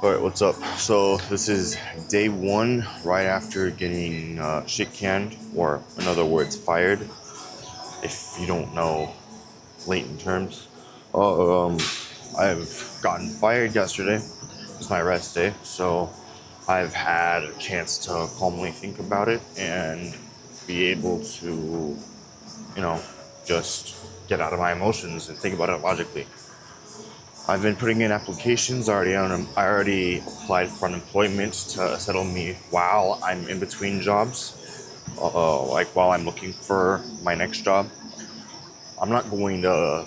Alright, what's up? So this is day one, right after getting shit canned, or in other words, fired. If you don't know latent terms, I've gotten fired yesterday. It's my rest day, so I've had a chance to calmly think about it and be able to, you know, just get out of my emotions and think about it logically. I've been putting in applications. I already applied for unemployment to settle me while I'm in between jobs, like while I'm looking for my next job. I'm not going to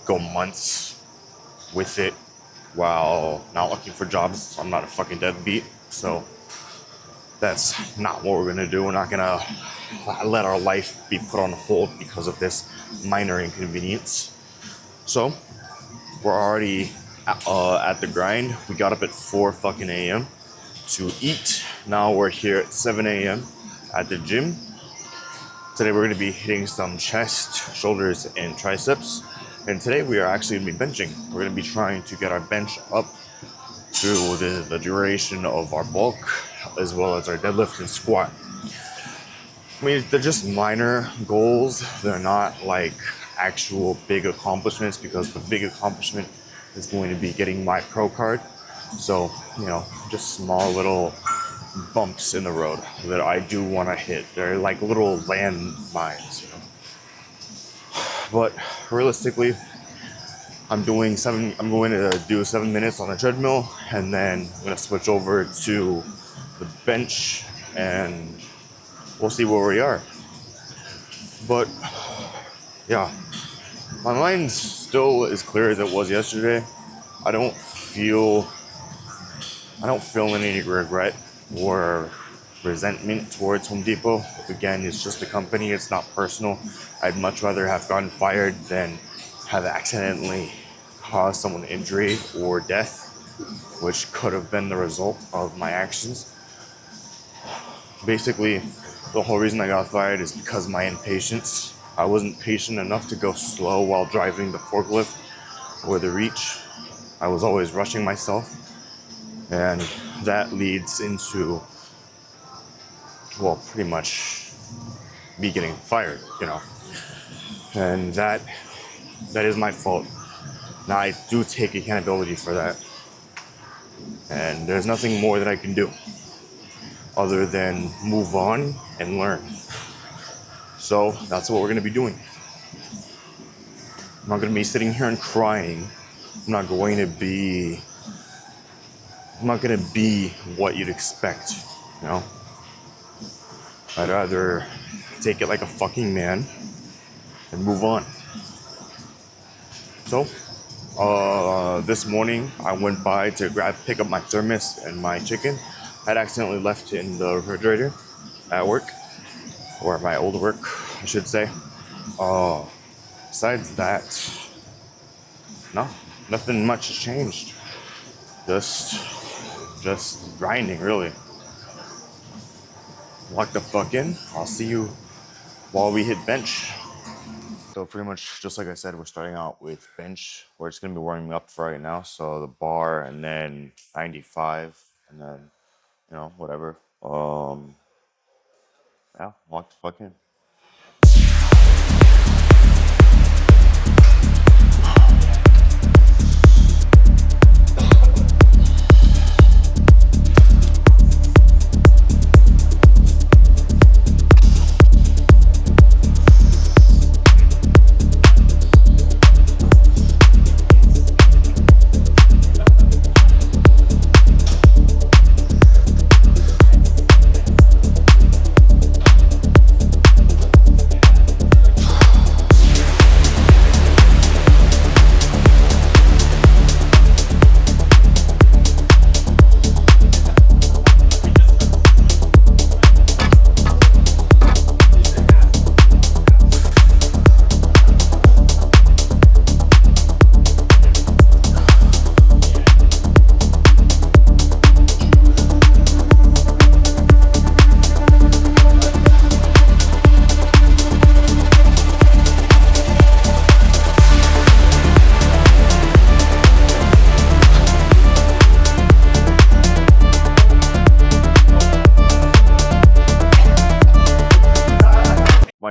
go months with it while not looking for jobs. I'm not a fucking deadbeat, so that's not what we're gonna do. We're not gonna let our life be put on hold because of this minor inconvenience. So we're already at the grind. We got up at 4 fucking a.m. to eat. Now we're here at 7 a.m. at the gym. Today we're going to be hitting some chest, shoulders, and triceps. And today we are actually going to be benching. We're going to be trying to get our bench up to the duration of our bulk, as well as our deadlift and squat. I mean, they're just minor goals. They're not like actual big accomplishments, because the big accomplishment is going to be getting my pro card. So, just small little bumps in the road that I do want to hit. They're like little landmines, But realistically, I'm going to do 7 minutes on a treadmill, and then I'm going to switch over to the bench, and we'll see where we are. But yeah, my mind's still as clear as it was yesterday. I don't feel any regret or resentment towards Home Depot. Again, it's just a company, it's not personal. I'd much rather have gotten fired than have accidentally caused someone injury or death, which could have been the result of my actions. Basically, the whole reason I got fired is because of my impatience. I wasn't patient enough to go slow while driving the forklift or the reach. I was always rushing myself, and that leads into, pretty much me getting fired, And that is my fault. Now, I do take accountability for that, and there's nothing more that I can do other than move on and learn. So that's what we're going to be doing. I'm not going to be sitting here and crying. I'm not going to be what you'd expect, I'd rather take it like a fucking man and move on. So, this morning I went by to pick up my thermos and my chicken. I'd accidentally left it in the refrigerator at work, or my old work, I should say. Besides that, no, nothing much has changed. Just grinding, really. Lock the fuck in. I'll see you while we hit bench. So pretty much, just like I said, we're starting out with bench. We're just gonna be warming up for right now. So the bar, and then 95, and then whatever. Yeah, lock the fuck in.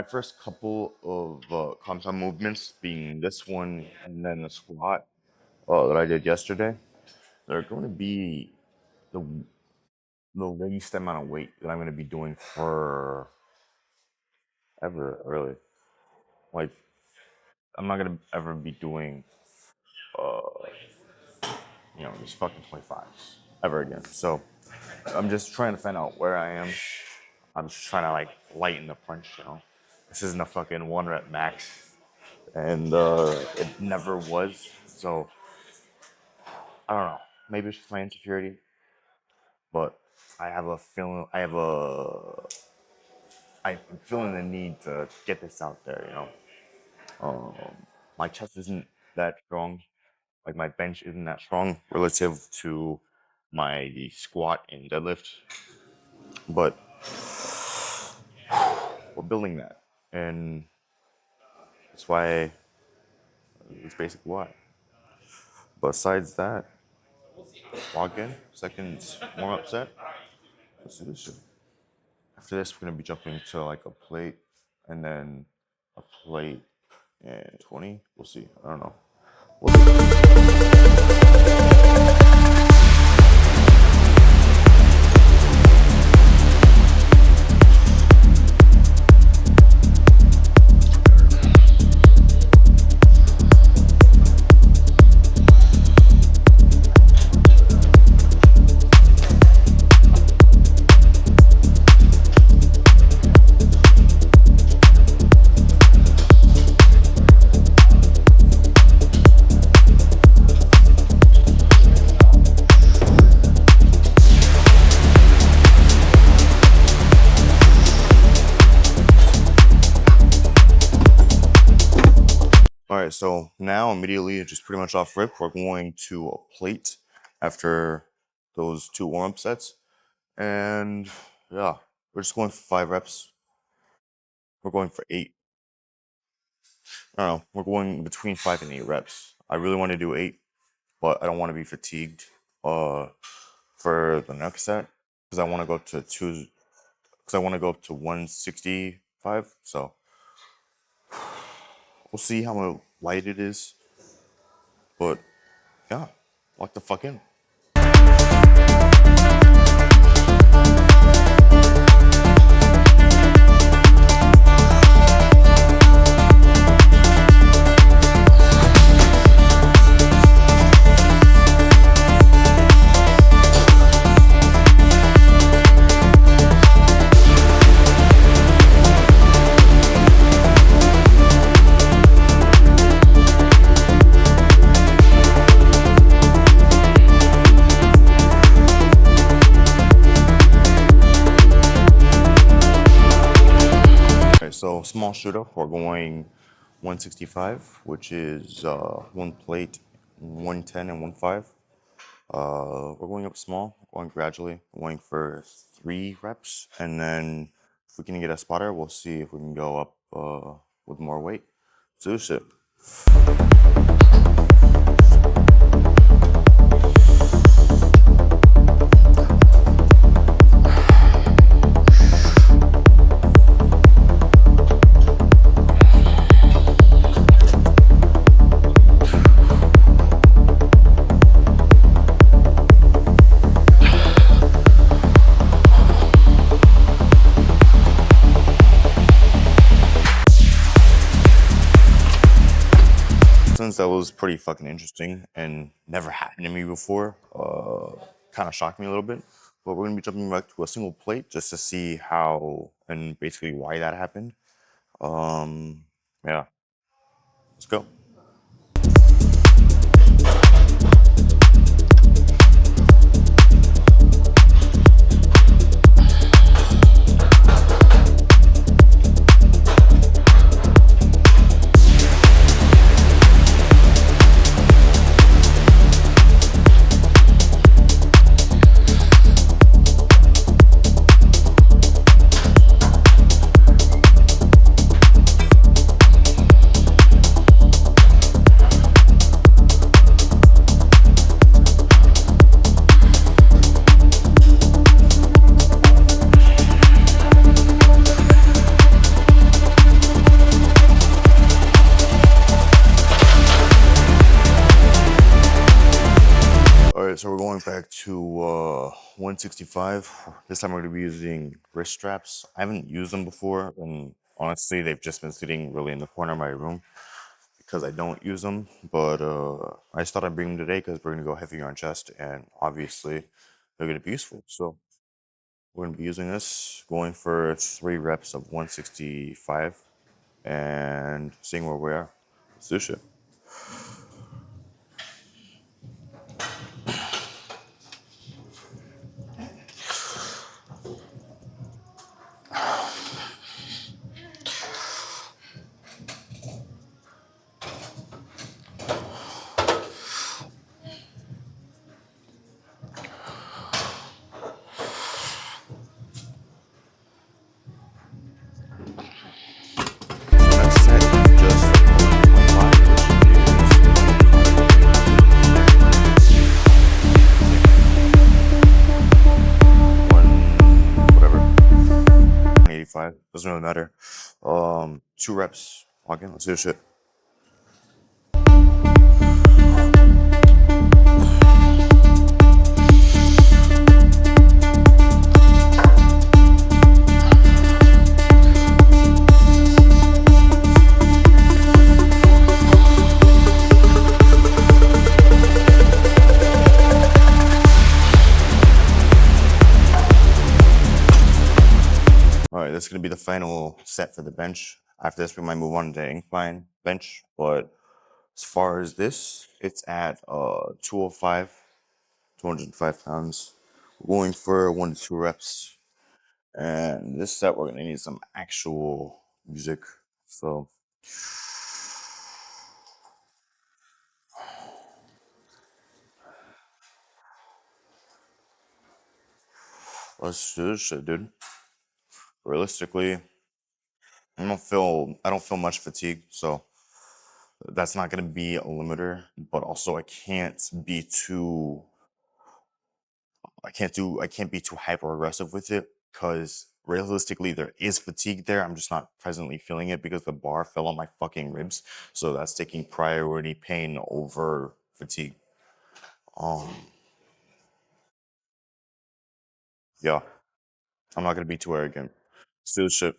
first couple of compound movements, being this one and then the squat that I did yesterday, they're going to be the least amount of weight that I'm going to be doing for ever, really. Like, I'm not going to ever be doing, uh, these fucking 25s ever again. So I'm just trying to find out where I am. I'm just trying to, like, lighten the punch. This isn't a fucking 1 rep max, and it never was. So I don't know. Maybe it's just my insecurity, but I have a feeling. I'm feeling the need to get this out there. My chest isn't that strong. Like, my bench isn't that strong relative to my squat and deadlift, but we're building that, and that's why. It's basically why. Besides that, log in, second warm up set. Let's do this shit. After this, we're gonna be jumping to like a plate, and then a plate and 20. We'll see. I don't know. We'll see. Alright, so now immediately, just pretty much off rip, we're going to a plate after those 2 warm-up sets. And yeah, we're just going for 5 reps. We're going for 8. I don't know, we're going between 5 and 8 reps. I really want to do 8, but I don't want to be fatigued for the next set, because I want to go up to 165. So we'll see how light it is. But yeah, lock the fuck in. So small shooter, we're going 165, which is 1 plate, 110 and 1.5. We're going up small, going gradually, going for 3 reps, and then if we can get a spotter, we'll see if we can go up with more weight. So this shit. That was pretty fucking interesting and never happened to me before. Kind of shocked me a little bit, but we're gonna be jumping back to a single plate just to see how and basically why that happened. Yeah, let's go. back to 165. This time we're going to be using wrist straps. I haven't used them before, and honestly, they've just been sitting really in the corner of my room because I don't use them. But I just thought I'd bring them today because we're going to go heavier on chest, and obviously they're going to be useful. So we're going to be using this, going for 3 reps of 165 and seeing where we are. Let's do shit. Next set, just 125, whatever, 185, doesn't really matter. 2 reps, again, let's do this shit. Alright, that's going to be the final set for the bench. After this, we might move on to the incline bench. But as far as this, it's at 205, 205 pounds. We're going for 1 to 2 reps. And this set, we're going to need some actual music. So let's do this shit, dude. Realistically, I don't feel much fatigue, so that's not gonna be a limiter. But also, I can't be too hyper aggressive with it because realistically, there is fatigue there. I'm just not presently feeling it because the bar fell on my fucking ribs, so that's taking priority pain over fatigue. Yeah, I'm not gonna be too arrogant. Let's do this shit.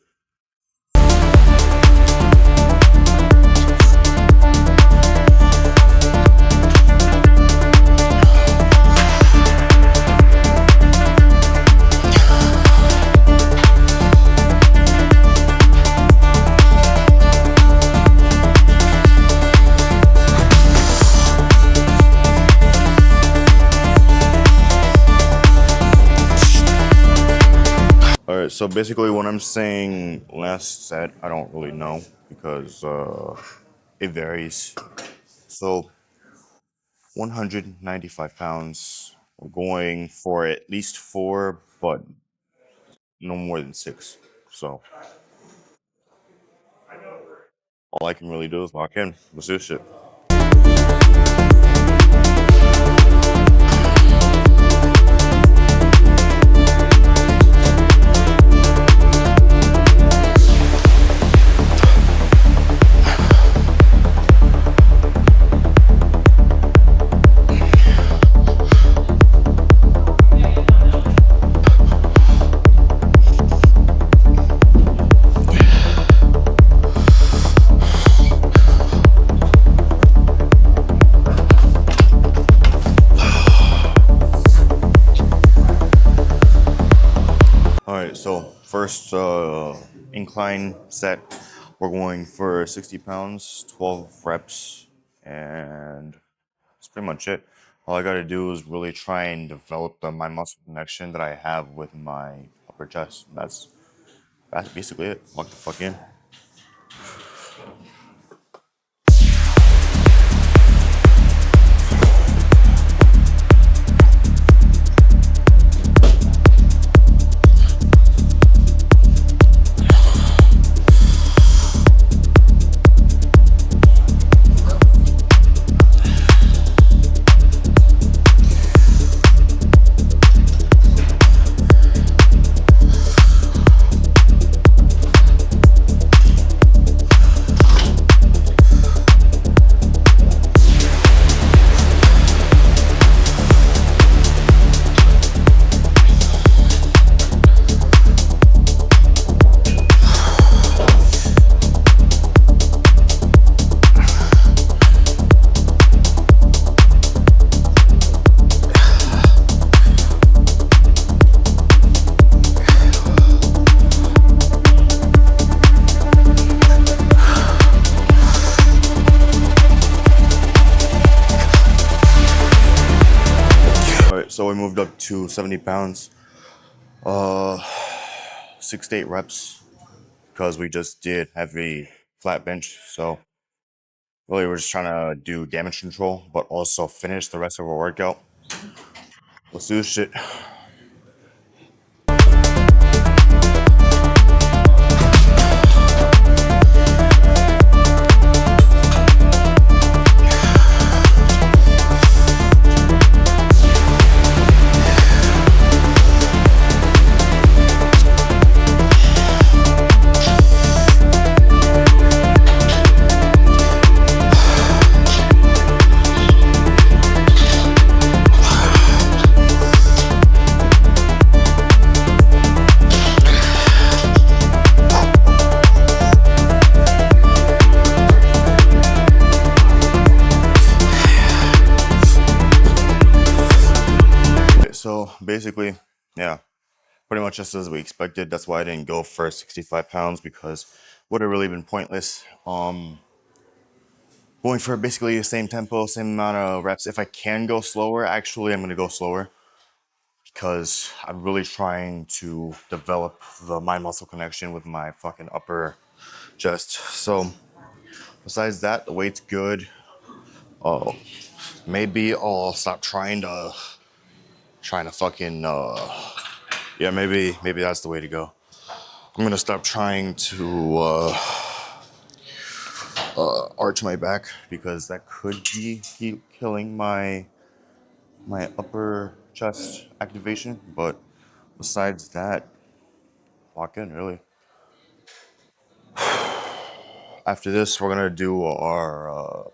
Alright, so basically what I'm saying last set, I don't really know because it varies. So 195 pounds, we're going for at least 4, but no more than 6. So all I can really do is lock in. Let's do this shit. Alright, so first incline set, we're going for 60 pounds, 12 reps, and that's pretty much it. All I gotta do is really try and develop my muscle connection that I have with my upper chest. That's basically it. Lock the fuck in. to 70 pounds, 6 to 8 reps, because we just did heavy flat bench. So really, we're just trying to do damage control, but also finish the rest of our workout. Let's do this shit. So basically, yeah, pretty much just as we expected. That's why I didn't go for 65 pounds, because would have really been pointless. Going for basically the same tempo, same amount of reps. If I can go slower, actually, I'm going to go slower, because I'm really trying to develop the mind muscle connection with my fucking upper chest. So besides that, the weight's good. Maybe I'll stop trying to fucking yeah, maybe that's the way to go. I'm gonna stop trying to arch my back, because that could be killing my upper chest activation. But besides that, lock in really. After this, we're gonna do our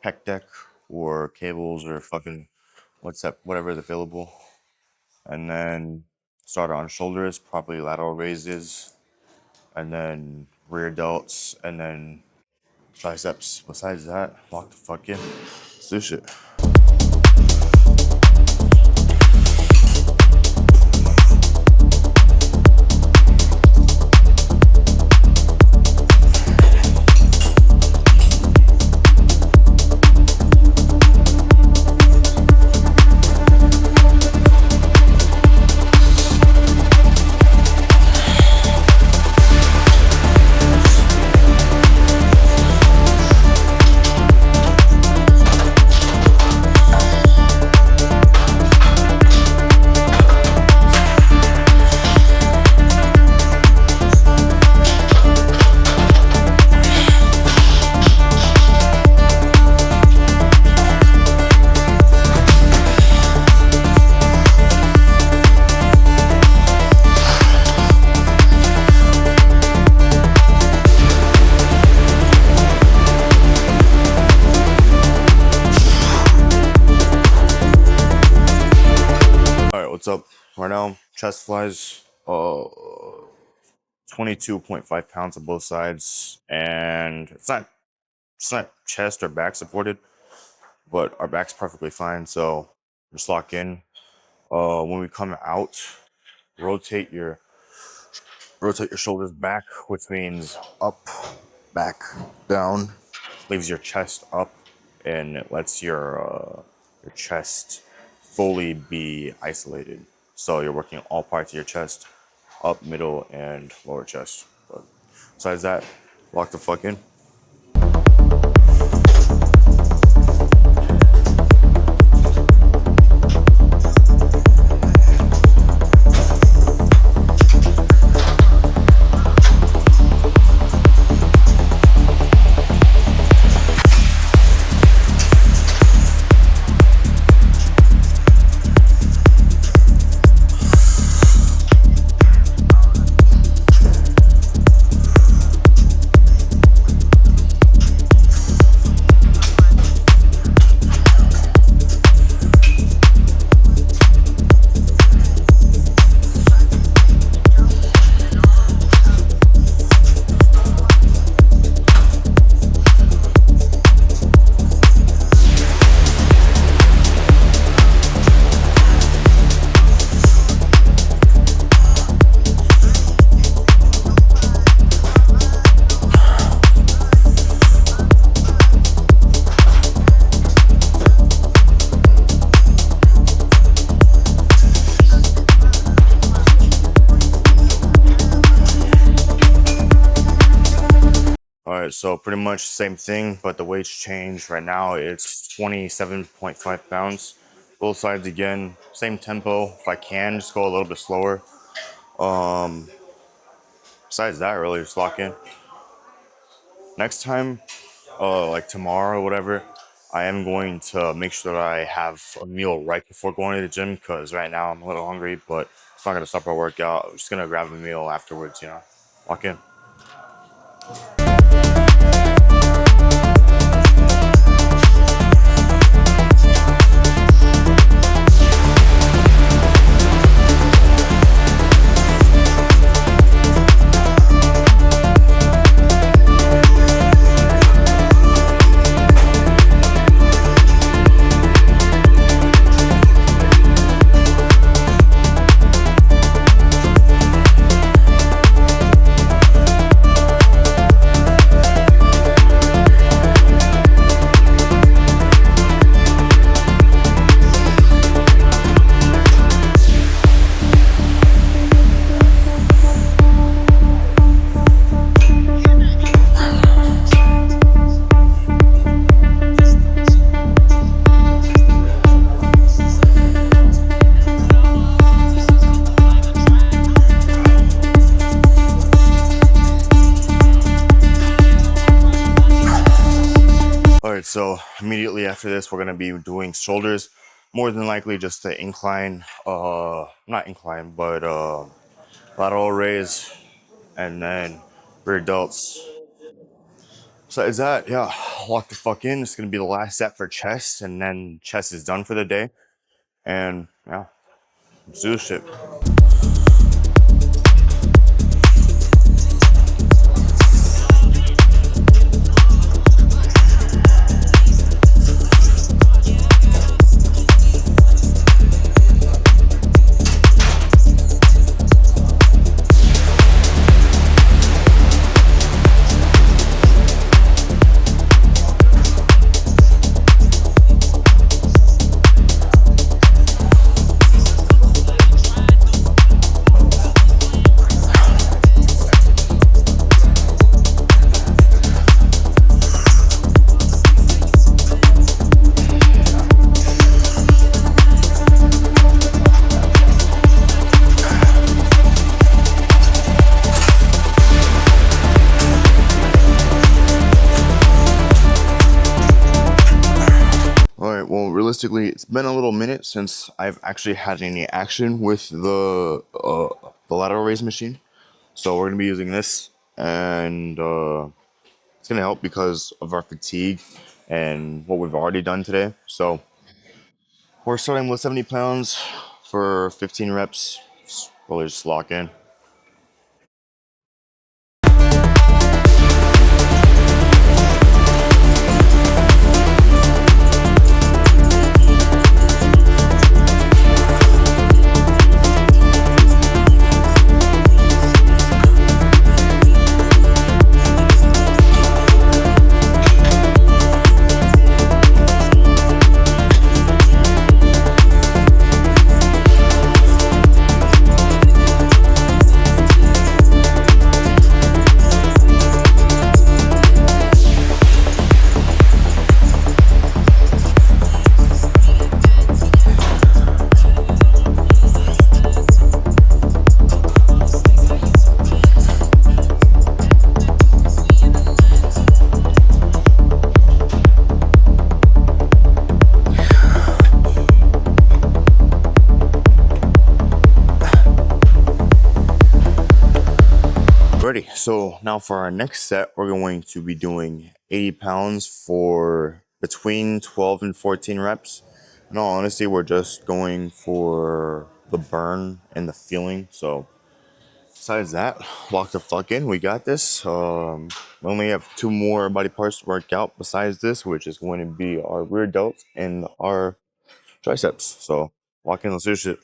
pec deck or cables or fucking whatever is available, and then start on shoulders, probably lateral raises, and then rear delts, and then triceps. Besides that, lock the fuck in. Let's do shit. What's up? Right now, chest flies 22.5 pounds on both sides, and it's not chest or back supported, but our back's perfectly fine. So just lock in. When we come out, rotate your shoulders back, which means up, back, down. Leaves your chest up, and it lets your chest fully be isolated. So you're working all parts of your chest, up, middle, and lower chest. But besides that, lock the fuck in. right, so pretty much same thing, but the weight's changed. Right now it's 27.5 pounds. Both sides again, same tempo. If I can, just go a little bit slower. Besides that, really just lock in. Next time, like tomorrow or whatever, I am going to make sure that I have a meal right before going to the gym, because right now I'm a little hungry, but it's not gonna stop our workout. I'm just gonna grab a meal afterwards, you know. Lock in. Alright, so immediately after this, we're gonna be doing shoulders. More than likely just the incline, not incline, but lateral raise, and then rear delts. Besides that, yeah, lock the fuck in. It's gonna be the last set for chest, and then chest is done for the day. And yeah, let's do this shit. Alright, well, realistically, it's been a little minute since I've actually had any action with the lateral raise machine. So we're going to be using this, and it's going to help because of our fatigue and what we've already done today. So we're starting with 70 pounds for 15 reps. Really just lock in. Ready. So now for our next set, we're going to be doing 80 pounds for between 12 and 14 reps. In all honesty, we're just going for the burn and the feeling. So besides that, lock the fuck in. We got this. We only have 2 more body parts to work out besides this, which is going to be our rear delts and our triceps. So lock in. Let's do this shit.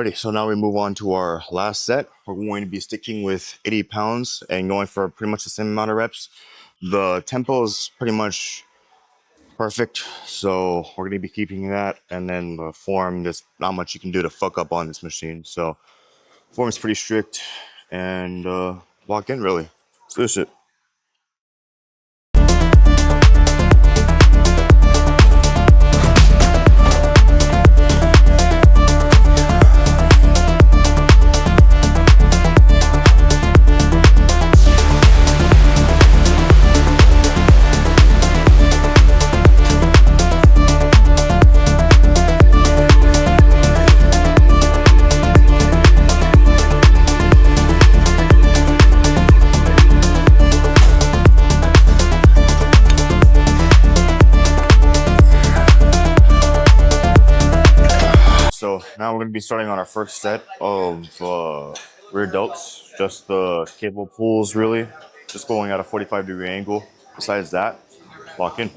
Alrighty, so now we move on to our last set. We're going to be sticking with 80 pounds and going for pretty much the same amount of reps. The tempo is pretty much perfect, so we're going to be keeping that. And then the form, there's not much you can do to fuck up on this machine. So form is pretty strict, and lock in really. Let's do this shit. So now we're going to be starting on our first set of rear delts, just the cable pulls really, just going at a 45-degree angle. Besides that, lock in.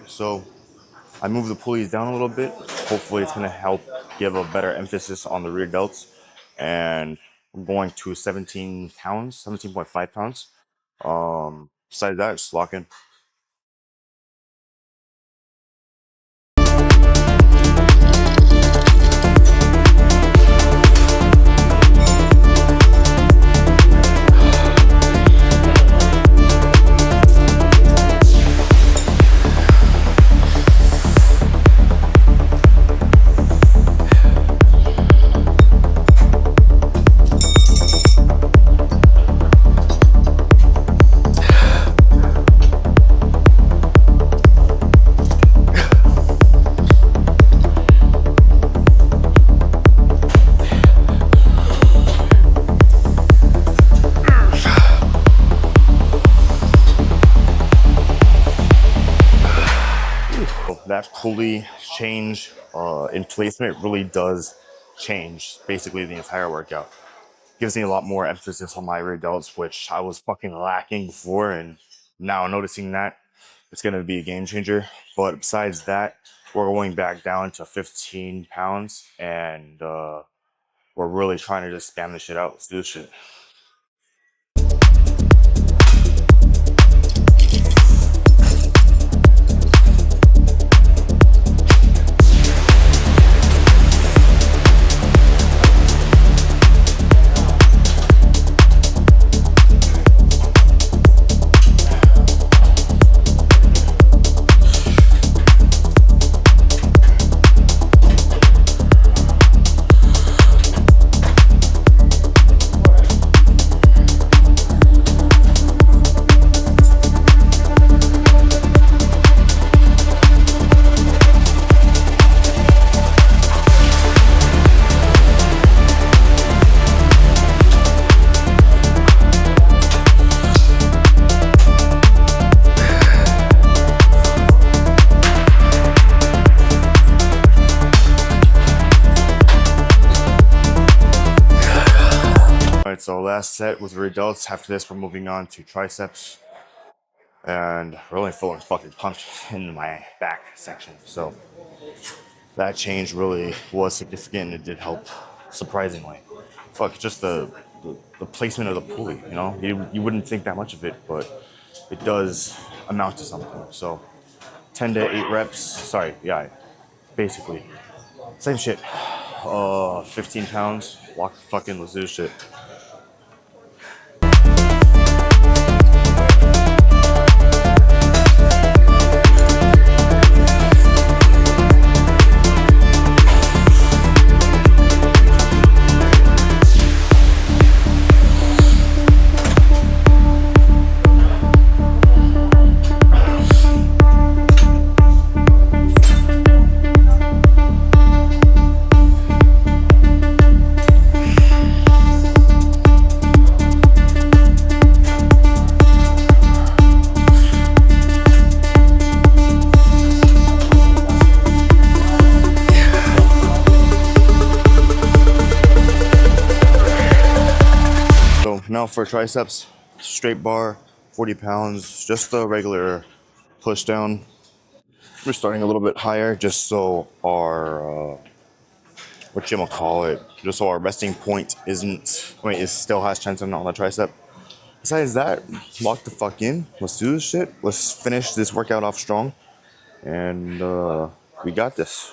So I moved the pulleys down a little bit. Hopefully it's going to help give a better emphasis on the rear delts. And I'm going to 17 pounds, 17.5 pounds. Besides that, just lock in. That pulley change in placement really does change basically the entire workout. Gives me a lot more emphasis on my rear delts, which I was fucking lacking before, and now noticing that, it's going to be a game changer. But besides that, we're going back down to 15 pounds, and we're really trying to just spam this shit out. Let's do this shit. last set with rear delts. After this, we're moving on to triceps, and we're only feeling fucking punched in my back section. So that change really was significant. It did help, surprisingly. Fuck, just the placement of the pulley. You know, you wouldn't think that much of it, but it does amount to something. So 10 to 8 reps. Sorry, yeah, basically same shit. 15 pounds. Walk fucking. Let's do this shit. Now for triceps, straight bar, 40 pounds, just the regular push down. We're starting a little bit higher just so our, just so our resting point it still has tension on the tricep. Besides that, lock the fuck in. Let's do this shit. Let's finish this workout off strong. And we got this.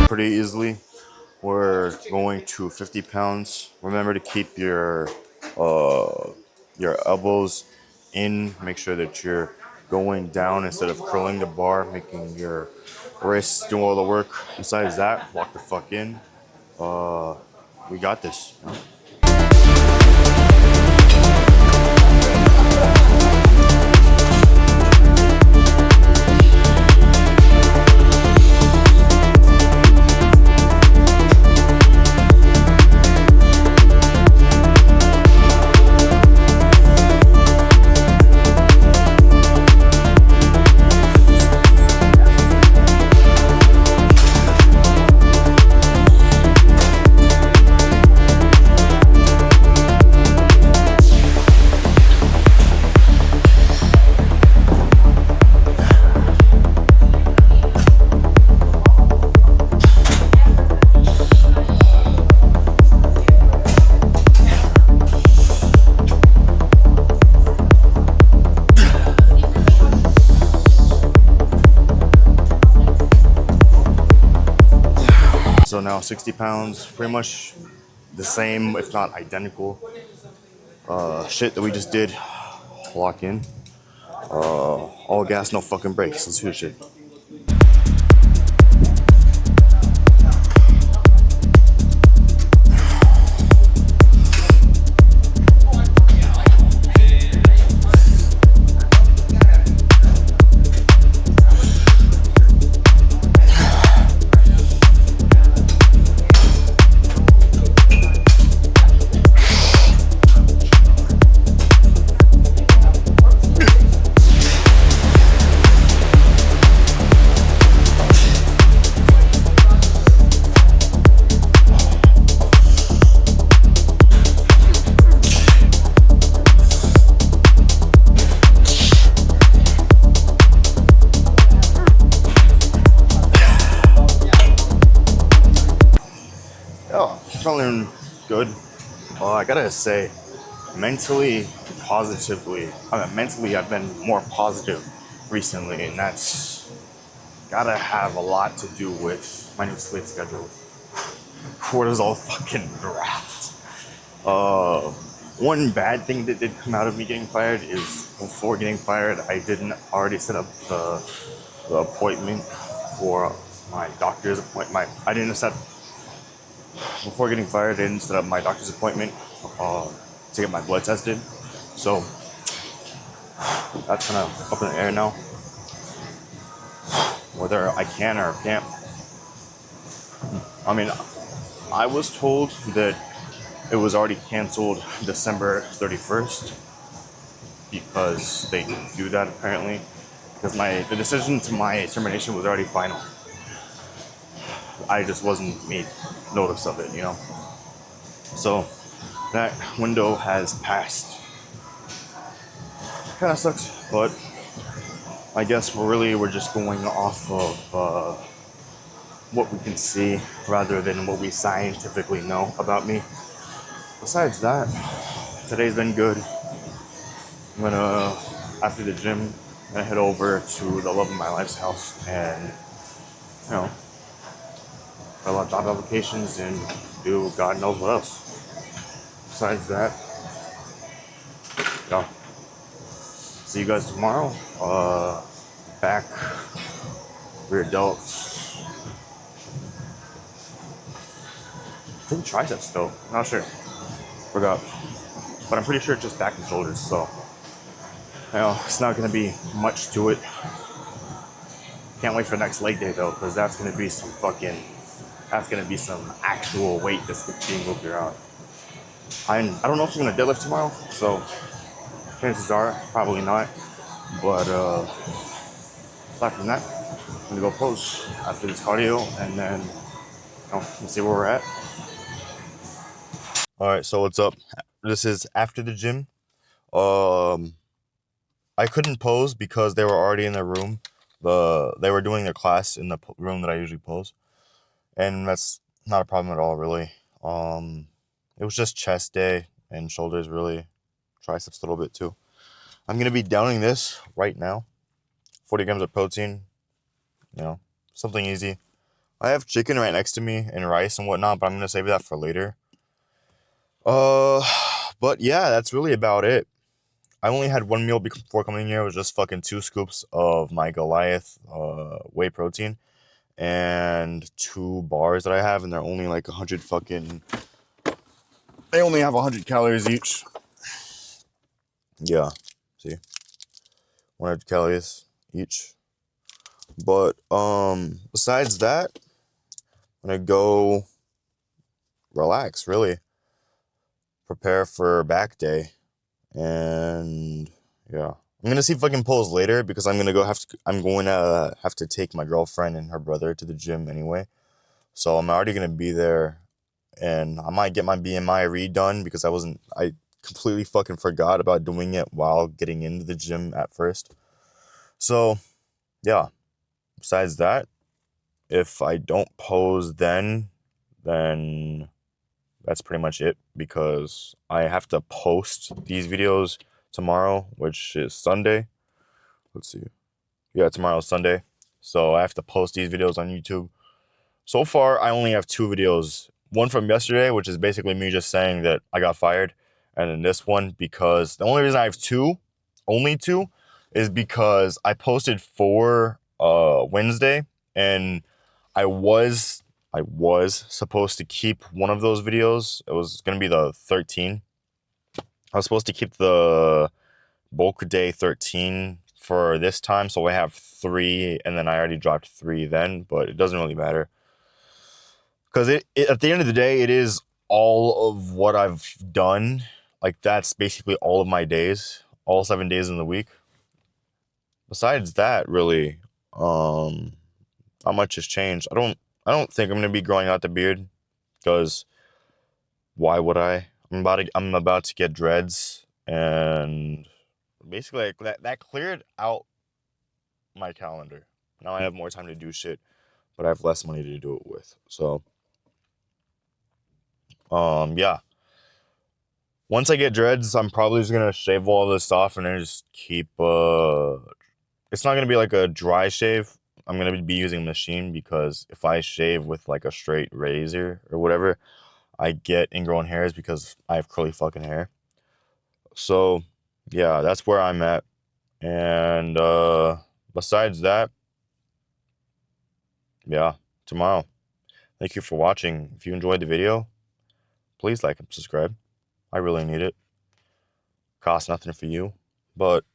Pretty easily. We're going to 50 pounds. Remember to keep your elbows in. Make sure that you're going down instead of curling the bar, making your wrists do all the work. Besides that, walk the fuck in. We got this. You know? So now 60 pounds, pretty much the same, if not identical shit that we just did. Lock in. All gas, no fucking brakes. Let's do this shit. Feeling good. I gotta say, mentally, I've been more positive recently, and that's gotta have a lot to do with my new sleep schedule. What is all fucking draft? One bad thing that did come out of me getting fired is before getting fired, I didn't already set up the appointment for my doctor's appointment. I didn't set before getting fired. I didn't set up my doctor's appointment to get my blood tested. So that's kind of up in the air now, whether I can or can't. I mean, I was told that it was already canceled December 31st because they do that apparently. Because the decision to my termination was already final. I just wasn't made notice of it, you know. So that window has passed. Kind of sucks, but I guess we're just going off of what we can see rather than what we scientifically know about me. Besides that, today's been good. I'm gonna, after the gym, I'm gonna head over to the Love of My Life's house and, you know, fill out job applications and do God knows what else. Besides that, yeah. See you guys tomorrow. Back, we're adults. I think triceps though, not sure. Forgot. But I'm pretty sure it's just back and shoulders, so you know, it's not gonna be much to it. Can't wait for next leg day though, because that's gonna be some actual weight that's being moved around. I don't know if I'm gonna deadlift tomorrow, so chances are probably not. But aside from that, I'm gonna go pose after this cardio, and then we'll see where we're at. All right, so what's up? This is after the gym. I couldn't pose because they were already in their room. They were doing their class in the room that I usually pose, and that's not a problem at all, really. It was just chest day and shoulders, really, triceps a little bit too. I'm gonna be downing this right now. 40 grams of protein, something easy. I have chicken right next to me and rice and whatnot, but I'm gonna save that for later. But yeah, that's really about it. I only had one meal before coming here. It was just fucking 2 scoops of my Goliath whey protein and 2 bars that I have, and they're only like 100 fucking. They only have 100 calories each. Yeah, see, 100 calories each. But besides that, I'm gonna go relax, really. Prepare for back day, and yeah, I'm gonna see if I can pose later because I'm going to have to take my girlfriend and her brother to the gym anyway. So I'm already gonna be there, and I might get my BMI redone because I completely fucking forgot about doing it while getting into the gym at first. So yeah, besides that, if I don't pose then that's pretty much it, because I have to post these videos tomorrow, which is Sunday. Let's see. Yeah, tomorrow's Sunday. So I have to post these videos on YouTube. So far, I only have 2 videos. One from yesterday, which is basically me just saying that I got fired. And then this one, because the only reason I have only two, is because I posted 4 Wednesday, and I was supposed to keep one of those videos. It was going to be the 13. I was supposed to keep the bulk day 13 for this time, so I have 3, and then I already dropped 3 then, but it doesn't really matter. Because it at the end of the day, it is all of what I've done. Like, that's basically all of my days, all 7 days in the week. Besides that, really, not much has changed. I don't think I'm gonna be growing out the beard, because why would I? I'm about to get dreads, and basically that cleared out my calendar. Now I have more time to do shit, but I have less money to do it with. So yeah. Once I get dreads, I'm probably just gonna shave all this off and then just keep it's not gonna be like a dry shave. I'm gonna be using a machine, because if I shave with like a straight razor or whatever, I get ingrown hairs because I have curly fucking hair. So yeah, that's where I'm at. And besides that, yeah, tomorrow. Thank you for watching. If you enjoyed the video, please like and subscribe. I really need it. Costs nothing for you. But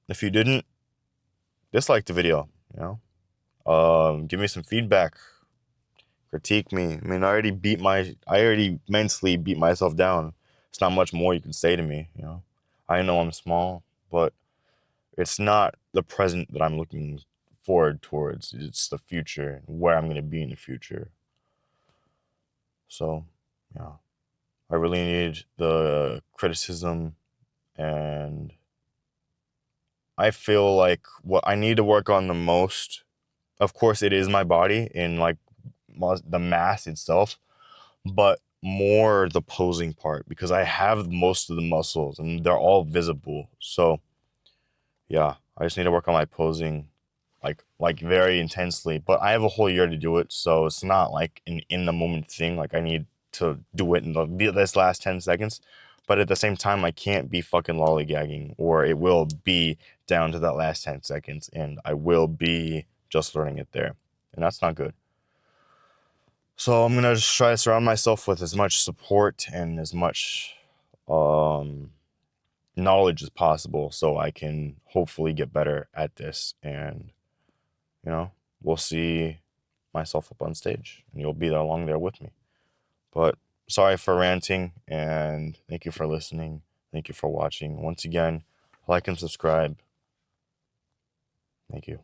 if you didn't, dislike the video, you know? Give me some feedback. Critique me. I mean, I already mentally beat myself down. It's not much more you can say to me, you know? I know I'm small, but it's not the present that I'm looking forward towards. It's the future, where I'm going to be in the future. So, yeah. I really need the criticism, and I feel like what I need to work on the most, of course, it is my body and like the mass itself, but more the posing part, because I have most of the muscles and they're all visible. So yeah, I just need to work on my posing like very intensely, but I have a whole year to do it, so it's not like an in the moment thing. Like I need to do it in this last 10 seconds, but at the same time I can't be fucking lollygagging, or it will be down to that last 10 seconds and I will be just learning it there, and that's not good. So I'm gonna just try to surround myself with as much support and as much knowledge as possible, so I can hopefully get better at this. And you know, we'll see myself up on stage, and you'll be along there with me. But sorry for ranting, and thank you for listening. Thank you for watching. Once again, like and subscribe. Thank you.